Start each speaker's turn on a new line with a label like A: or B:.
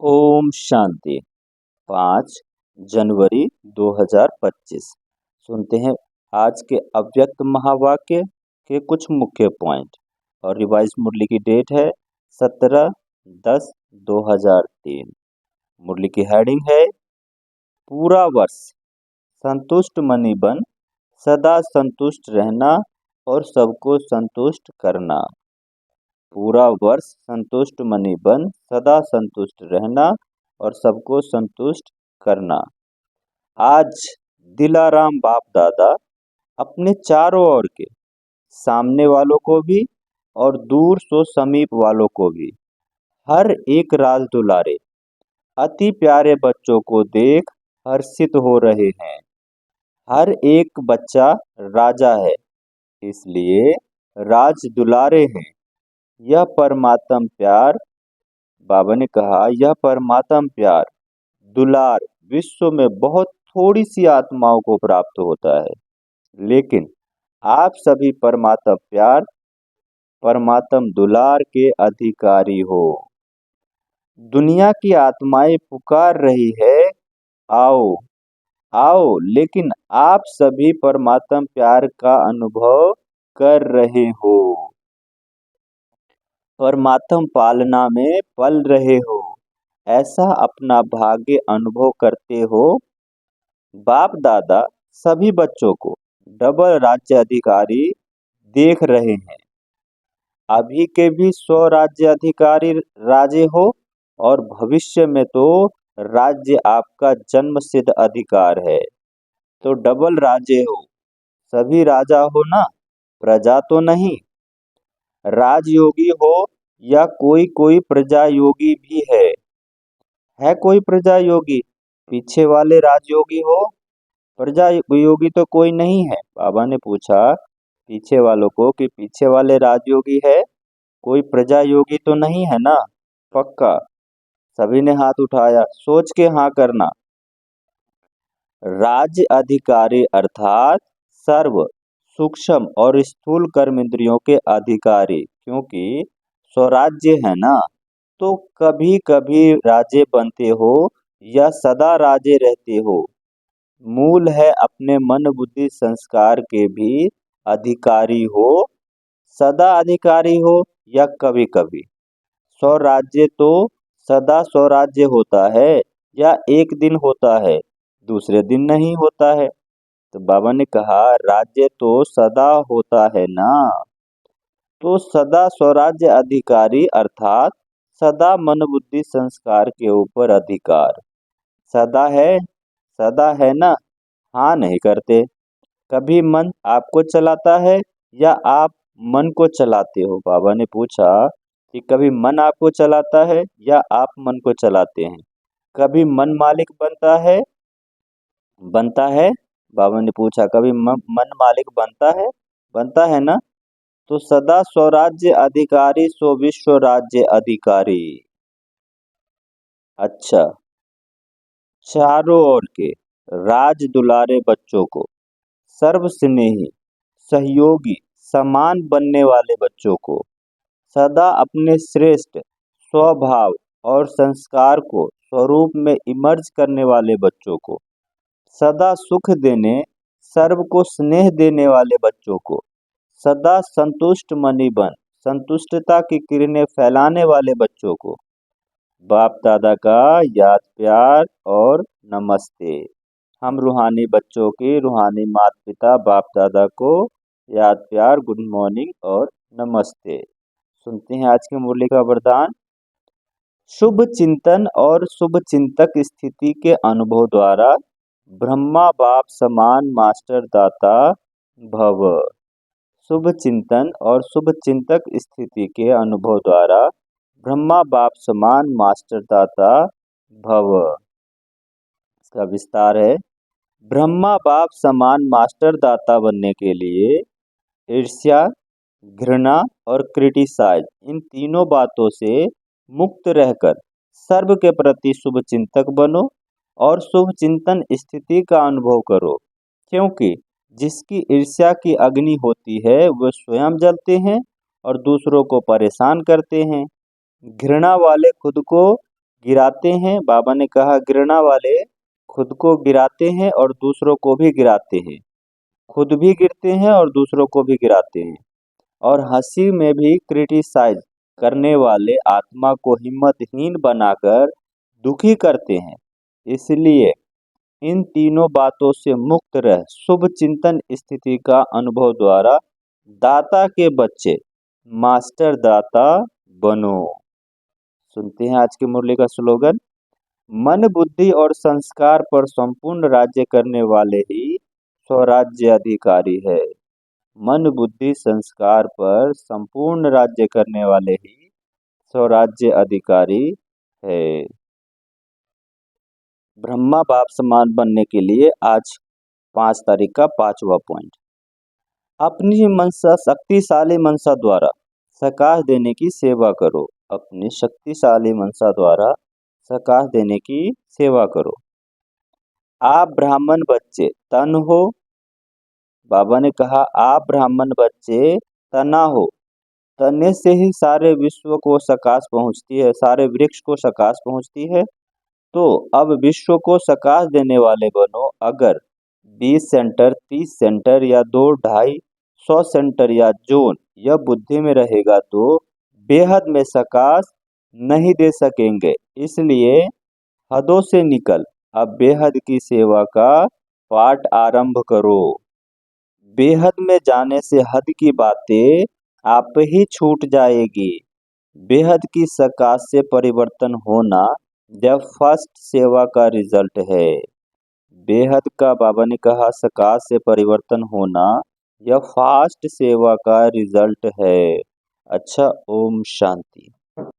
A: ओम शांति। 5 जनवरी 2025। सुनते हैं आज के अव्यक्त महावाक्य के कुछ मुख्य पॉइंट। और रिवाइज मुरली की डेट है 17/10/2003। मुरली की हेडिंग है पूरा वर्ष संतुष्ट मनी बन सदा संतुष्ट रहना और सबको संतुष्ट करना। पूरा वर्ष संतुष्ट मनी बन सदा संतुष्ट रहना और सबको संतुष्ट करना। आज दिलाराम बाप दादा अपने चारों ओर के सामने वालों को भी और दूर सो समीप वालों को भी हर एक राज दुलारे अति प्यारे बच्चों को देख हर्षित हो रहे हैं। हर एक बच्चा राजा है, इसलिए राज दुलारे हैं। यह परमात्म प्यार, बाबा ने कहा, यह परमात्म प्यार दुलार विश्व में बहुत थोड़ी सी आत्माओं को प्राप्त होता है, लेकिन आप सभी परमात्म प्यार, परमात्म दुलार के अधिकारी हो। दुनिया की आत्माएं पुकार रही है, आओ आओ, लेकिन आप सभी परमात्म प्यार का अनुभव कर रहे हो, परमात्म पालना में पल रहे हो, ऐसा अपना भाग्य अनुभव करते हो। बाप दादा सभी बच्चों को डबल राज्य अधिकारी देख रहे हैं। अभी के भी 100 राज्य अधिकारी राजे हो और भविष्य में तो राज्य आपका जन्म सिद्ध अधिकार है, तो डबल राजे हो। सभी राजा हो ना, प्रजा तो नहीं। राजयोगी हो या कोई कोई प्रजा योगी भी है कोई प्रजा योगी? पीछे वाले राजयोगी हो, प्रजा योगी तो कोई नहीं है। बाबा ने पूछा पीछे वालों को कि पीछे वाले राजयोगी है, कोई प्रजा योगी तो नहीं है ना? पक्का? सभी ने हाथ उठाया। सोच के हाँ करना। राज्य अधिकारी अर्थात सर्व सूक्ष्म और स्थूल कर्म इंद्रियों के अधिकारी, क्योंकि स्वराज्य है ना, तो कभी कभी राजे बनते हो या सदा राजे रहते हो। मूल है अपने मन बुद्धि संस्कार के भी अधिकारी हो, सदा अधिकारी हो या कभी कभी। स्वराज्य तो सदा स्वराज्य होता है या एक दिन होता है, दूसरे दिन नहीं होता है। तो बाबा ने कहा राज्य तो सदा होता है ना, तो सदा स्वराज्य अधिकारी अर्थात सदा मन बुद्धि संस्कार के ऊपर अधिकार। सदा है ना? हाँ नहीं करते। कभी मन आपको चलाता है या आप मन को चलाते हो? बाबा ने पूछा कि कभी मन आपको चलाता है या आप मन को चलाते हैं? कभी मन मालिक बनता है? बाबा ने पूछा कभी मन मालिक बनता है ना? तो सदा स्वराज्य अधिकारी सो विश्व राज्य अधिकारी। अच्छा, चारों ओर के राज दुलारे बच्चों को सर्व स्नेही सहयोगी समान बनने वाले बच्चों को सदा अपने श्रेष्ठ स्वभाव और संस्कार को स्वरूप में इमर्ज करने वाले बच्चों को सदा सुख देने सर्व को स्नेह देने वाले बच्चों को सदा संतुष्ट मनी बन संतुष्टता की किरणें फैलाने वाले बच्चों को बाप दादा का याद प्यार और नमस्ते। हम रूहानी बच्चों के रूहानी माता पिता बाप दादा को याद प्यार, गुड मॉर्निंग और नमस्ते। सुनते हैं आज की मुरली का वरदान। शुभ चिंतन और शुभ चिंतक स्थिति के अनुभव द्वारा ब्रह्मा बाप समान मास्टर दाता भव। शुभ चिंतन और शुभ चिंतक स्थिति के अनुभव द्वारा ब्रह्मा बाप समान मास्टर दाता भव। इसका विस्तार है। ब्रह्मा बाप समान मास्टर दाता बनने के लिए ईर्ष्या, घृणा और क्रिटिसाइज इन तीनों बातों से मुक्त रहकर सर्व के प्रति शुभ चिंतक बनो और शुभ चिंतन स्थिति का अनुभव करो, क्योंकि जिसकी ईर्ष्या की अग्नि होती है वह स्वयं जलते हैं और दूसरों को परेशान करते हैं। घृणा वाले खुद को गिराते हैं, बाबा ने कहा गिरना वाले खुद को गिराते हैं और दूसरों को भी गिराते हैं, खुद भी गिरते हैं और दूसरों को भी गिराते हैं। और हंसी में भी क्रिटिसाइज करने वाले आत्मा को हिम्मतहीन बनाकर दुखी करते हैं। इसलिए इन तीनों बातों से मुक्त रह शुभ चिंतन स्थिति का अनुभव द्वारा दाता के बच्चे मास्टर दाता बनो। सुनते हैं आज की मुरली का स्लोगन। मन बुद्धि और संस्कार पर संपूर्ण राज्य करने वाले ही स्वराज्य अधिकारी है। मन बुद्धि संस्कार पर संपूर्ण राज्य करने वाले ही स्वराज्य अधिकारी है। ब्रह्मा बाप समान बनने के लिए आज 5 तारीख का 5वां पॉइंट, अपनी मनसा शक्तिशाली मनसा द्वारा सकाश देने की सेवा करो। अपनी शक्तिशाली मनसा द्वारा सकाश देने की सेवा करो। आप ब्राह्मण बच्चे तन हो, बाबा ने कहा आप ब्राह्मण बच्चे तना हो, तने से ही सारे विश्व को सकाश पहुंचती है, सारे वृक्ष को सकाश पहुंचती है। तो अब विश्व को सकाश देने वाले बनो। अगर 20 सेंटर, 30 सेंटर या 2, 250, 100 सेंटर या जोन यह बुद्धि में रहेगा तो बेहद में सकाश नहीं दे सकेंगे। इसलिए हदों से निकल अब बेहद की सेवा का पाठ आरंभ करो। बेहद में जाने से हद की बातें आप ही छूट जाएगी। बेहद की सकाश से परिवर्तन होना यह फर्स्ट सेवा का रिजल्ट है। बेहद का बाबा ने कहा सकाश से परिवर्तन होना यह फास्ट सेवा का रिजल्ट है। अच्छा, ओम शांति।